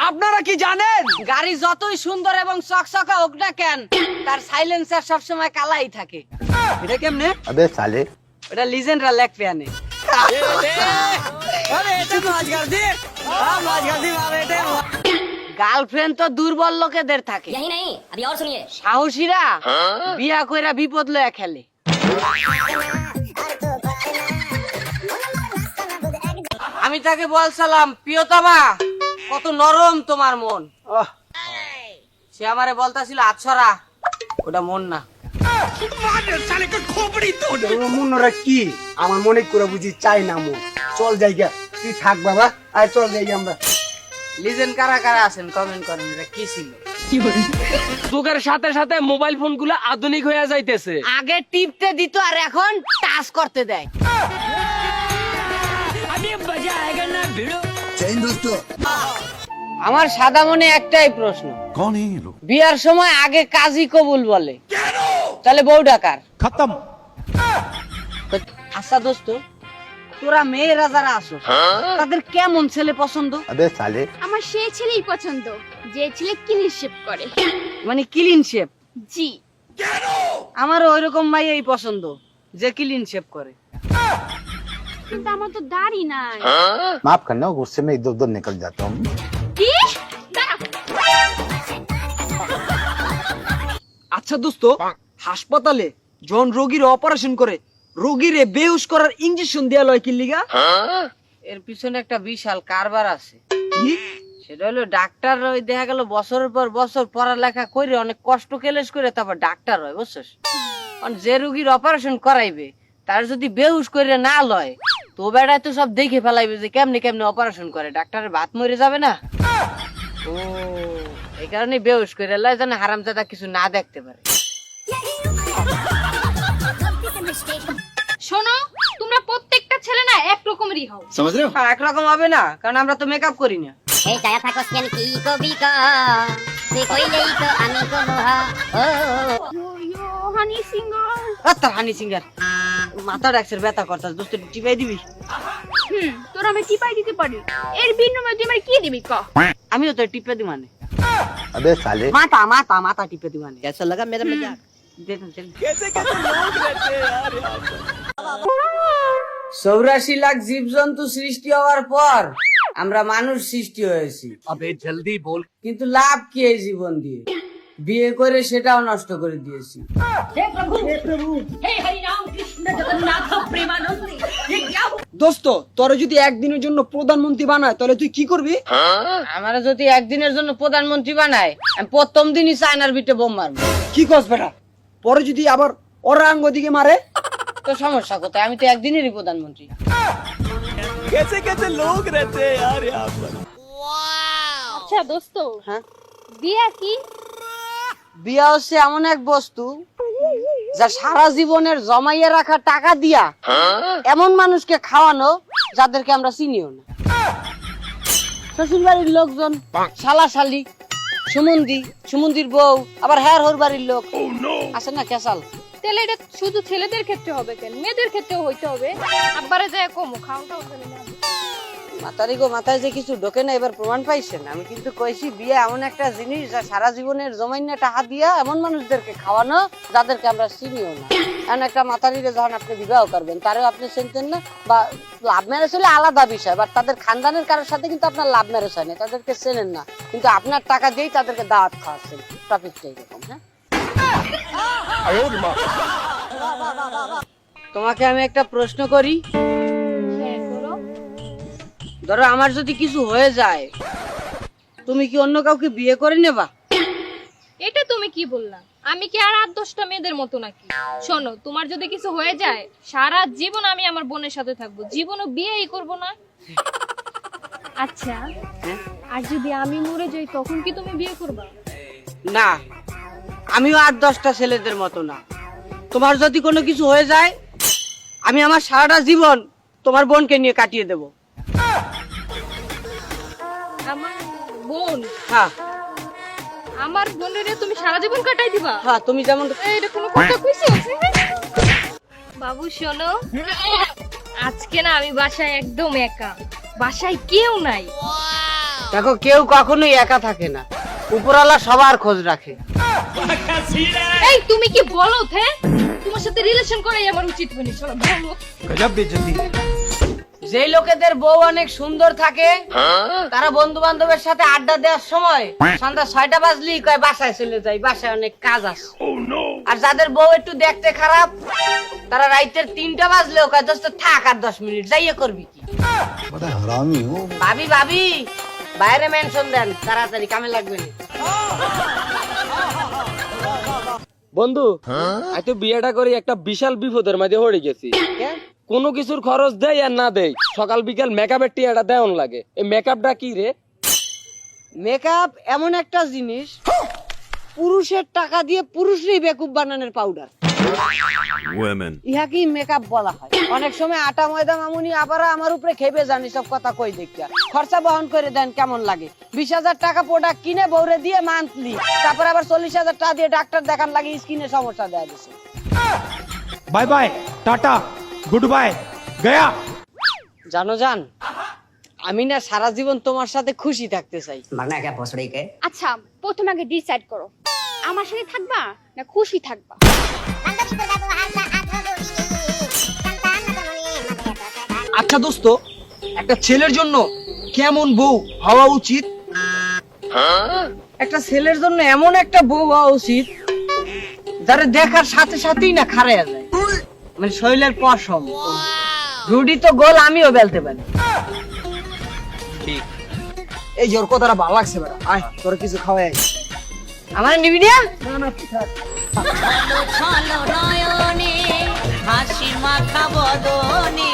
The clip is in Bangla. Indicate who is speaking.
Speaker 1: আপনারা কি জানেন
Speaker 2: গাড়ি যতই সুন্দর এবং চকচকা হোক না কেন, তার সাইলেন্সার সবসময় কালাই থাকে।
Speaker 1: এটা কেমনে?
Speaker 3: अबे साले
Speaker 2: ওটা লিজেন্ডরা লেখবে আনে। গার্লফ্রেন্ড তো দুর্বল লোকেদের থাকে,
Speaker 4: यही नहीं अभी और सुनिए।
Speaker 2: সাহসীরা বিয়া কইরা বিপদ লয়া খেলে। আমি তাকে বলছিলাম, প্রিয়তমা কত নরম তোমার মন। সে আমারে বলতাছিল আছরা, ওটা মন না।
Speaker 1: মনরা কি আমার মনে করে বুঝি চাই না মন। চল যাইগা, তুই থাক বাবা, আয় চল যাইগা আমরা।
Speaker 2: লিজেন্ড কারা কারা আছেন কমেন্ট করেন, এটা কি ছিল?
Speaker 5: যুগের সাথে সাথে মোবাইল ফোন গুলো আধুনিক হয়ে যাইতেছে।
Speaker 2: আগে টিপতে দিত আর এখন টাচ করতে দেয়। আমার সাদা মনে একটাই প্রশ্ন,
Speaker 6: कौन है ये लोग?
Speaker 2: বিয়ার সময় আগে কাজী কবুল বলে, তাহলে বউ ডাকার
Speaker 6: खत्म।
Speaker 2: আচ্ছা দোস্ত, তোরা মেয়েরা যারা আছো তাদের কেমন ছেলে পছন্দ?
Speaker 3: अबे साले
Speaker 7: আমার সেই ছেলেই পছন্দ যে ছেলে ক্লিন শেপ করে।
Speaker 2: মানে ক্লিন শেপ?
Speaker 7: জি।
Speaker 2: আমারও ওইরকম মাইয়াই পছন্দ যে ক্লিন শেপ করে।
Speaker 7: কিন্তু আমার তো দাড়ি নাই।
Speaker 3: माफ करना, गुस्से में इधर उधर निकल जाता हूँ।
Speaker 7: কি? দাঁড়া।
Speaker 1: আচ্ছা দোস্ত, হাসপাতালে যখন রোগীর অপারেশন করে রোগীরে বেহুশ করার ইনজেকশন দেয়া লয় কি লিগা?
Speaker 2: এর পিছনে একটা বিশাল কারবার আছে।
Speaker 1: কি?
Speaker 2: সেটা হলো ডাক্তার ওই দেখা গেল বছরের পর বছর পড়ালেখা করে অনেক কষ্ট কেলেস করে তারপর ডাক্তার হয়, বুঝছিস? যে রোগীর অপারেশন করাইবে তার যদি বেহুশ করে না লয়, তো বেড়ায় তো সব দেখে ফেলাইবে যে কেমনে কেমনে অপারেশন করে, ডাক্তারের ভাত মরে যাবে না। ও এই কারণে বেহুশ করে লয় যেন হারামজাদা কিছু না দেখতে পারে।
Speaker 7: শোনো, তোমরা প্রত্যেকটা ছেলে না এক রকমেরই হও।
Speaker 2: আর একরকম হবে না, কারণ আমরা তো মেকআপ করি না।
Speaker 4: এই ছায়া থাকো সিয়ান কি কবি কা তে কইলেই তো আমি কো মোহা ও
Speaker 7: ইয়ো হানি সিঙ্গার।
Speaker 2: আত্মা হানি সিঙ্গার মাথা ডাক্তার ব্যথা করতাস, দোস্ত টিপাই দিবি?
Speaker 7: তোরা আমি টিপাই দিতে পারি, এর বিনিময়ে তুই আমার কি দিবি ক?
Speaker 2: আমিও তো টিপে দি মানে
Speaker 3: अबे साले
Speaker 2: মাথা মাথা মাথা টিপে দি মানে। কেসা লাগা মেরা মজাক? দেখুন চল। 84 লাখ জীবজন্তু সৃষ্টি হওয়ার পর আমরা মানুষ সৃষ্টি হয়েছি।
Speaker 5: আবে জলদি বল।
Speaker 2: কিন্তু লাভ কি এই জীবন দিয়ে? বিয়ে করে সেটাও নষ্ট করে দিয়েছি।
Speaker 1: দোস্ত, তোরে যদি একদিনের জন্য প্রধানমন্ত্রী বানায় তাহলে তুই কি করবি?
Speaker 2: আমারা যদি একদিনের জন্য প্রধানমন্ত্রী বানায়, আমি প্রথম দিনই চায়নার বিটে বোম মারবো।
Speaker 1: কি কস বেটা? পরে যদি আবার ওরা আঙ্গ দিকে মারে?
Speaker 2: তো সমস্যা কোথায়? আমি তো একদিনেরই প্রধানমন্ত্রী।
Speaker 7: আচ্ছা দোস্ত,
Speaker 2: হ্যাঁ,
Speaker 7: বিয়া কি?
Speaker 2: বিয়া হচ্ছে এমন এক বস্তু যা সারা জীবনের জমাইয়া রাখা টাকা দিয়া এমন মানুষকে খাওয়ানো যাদেরকে আমরা চিনিও না। শ্বশুর বাড়ির লোকজন, শালা শালি, সুমন্দির বউ, আবার হ্যার হোর বাড়ির লোক আছে না কেসাল।
Speaker 7: তাহলে এটা শুধু ছেলেদের ক্ষেত্রে হবে কেন? মেয়েদের ক্ষেত্রেও হইতে হবে। আব্বারে যায় কমু খাওয়াটাও তাহলে না।
Speaker 2: মাতারি গো, মাথায় যে কিছু ঢোকে না, এবার প্রমাণ পাইছেন। আমি কিন্তু কইছি বিয়ে এমন একটা জিনিস যা সারা জীবনের জমাইনা টাকা দিয়া এমন মানুষদেরকে খাওয়ানো যাদেরকে আমরা চিনিও না। এমন একটা মাতারিরে যখন আপনি বিবাহ করবেন তারেও আপনি চিনতেন না, বা লাভ ম্যারেজ হলে আলাদা বিষয়, বা তাদের খানদানের কারোর সাথে কিন্তু আপনার লাভ ম্যারেজ হয় না, তাদেরকে চেনেন না, কিন্তু আপনার টাকা দিয়েই তাদেরকে দাওয়াত খাওয়াচ্ছেন। টপিকটা এরকম। হ্যাঁ, তোমাকে আমি একটা প্রশ্ন করি। ধরো আমার যদি কিছু হয়ে যায়, তুমি কি অন্য কাউকে বিয়ে করে নেবা?
Speaker 7: এটা তুমি কি বললা? আমি কি আর 8-10টা মেয়েদের মতো নাকি? শোনো, তোমার যদি কিছু হয়ে যায়, সারা জীবন আমি আমার বোনের সাথে থাকবো, জীবনও বিয়েই করব না। আচ্ছা, আর যদি আমি মরে যাই তখন কি তুমি বিয়ে করবা?
Speaker 2: না, আমিও 8-10টা ছেলেদের মতো না। তোমার যদি কোনো কিছু হয়ে যায়, আমি আমার সারাটা জীবন তোমার বোনকে নিয়ে কাটিয়ে দেব।
Speaker 7: আমার বোন?
Speaker 2: হ্যাঁ
Speaker 7: আমার বোনের তুমি সারা জীবন কাটাই দিবা?
Speaker 2: হ্যাঁ, তুমি যেমন।
Speaker 7: এটা কোনো কথা কইছো? বাবু শোনো, আজকে না আমি বাসায় একদম একা, বাসায় কেউ নাই।
Speaker 2: দেখো কেউ কখনোই একা থাকে না, উপরওয়ালা সবার খোঁজ রাখে।
Speaker 7: এই তুমি কি বলো হ্যাঁ? তোমার সাথে রিলেশন করাই আমার উচিত হয়নি, চলো ভালো।
Speaker 2: যেই লোকেদের বউ অনেক সুন্দর থাকে তারা বন্ধু বান্ধবের সাথে আড্ডা দেওয়ার সময় সন্ধ্যা 6টা বাজলেই কয় বাসায় চলে যায়, বাসায় অনেক কাজ আছে। আর যাদের বউ একটু দেখতে খারাপ তারা রাইতের 3টা বাজলেও কয় দোস্ত থাক আর 10 মিনিট যাইয়ে করবি কি।
Speaker 3: बड़ा हरामी हो।
Speaker 2: ভাবি ভাবি বাইরে মেনশন দেন, তাড়াতাড়ি কামে লাগবে না।
Speaker 5: বন্ধু আই তো বিয়েটা করি একটা বিশাল বিপদের মধ্যে পড়ে গেছি। কোনো কিছুর খরচ দেয় আর না দেয়, সকাল বিকাল মেকআপের টিয়াটা দেওয়ান লাগে। এই মেকআপটা কি রে?
Speaker 2: মেকআপ এমন একটা জিনিস, পুরুষের টাকা দিয়ে পুরুষরই বেকুব বানানোর পাউডার, ইহাকেই মেকআপ বলা হয়। অনেক সময় আটা ময়দা মামুনি আবার আমার উপরে খেপে জানি সব কথা কই দেখিয়া, খরচা বহন করে দেন কেমন লাগে। 20,000 টাকা প্রোডাক্ট কিনে বউরে দিয়ে মান্থলি, তারপর আবার 40,000 টাকা দিয়ে ডাক্তার দেখান লাগে, স্কিনে সমস্যা দেয়া দিছে।
Speaker 6: Bye bye tata good bye गया।
Speaker 2: জানো জান, আমি না সারা জীবন তোমার সাথে খুশি থাকতে চাই।
Speaker 8: আচ্ছা প্রথমে আগে ডিসাইড করো, আমার সাথে থাকবা না খুশি থাকবা?
Speaker 1: আচ্ছা দোস্ত, একটা ছেলের জন্য কেমন বউ হওয়া উচিত?
Speaker 2: একটা ছেলের জন্য এমন একটা বউ হওয়া উচিত যারা দেখার সাথে সাথেই না খারাইয়া যায়, মানে শৈলের পশম। রুডি তো গোল আমিও বেলতে পারি।
Speaker 1: এই যে ওর কথাটা ভালো লাগছে বেটা, আয় তোর কিছু খাওয়াই।
Speaker 2: আমার নিবি না?
Speaker 9: ছলো নয়নে হাসি মাখা বদনে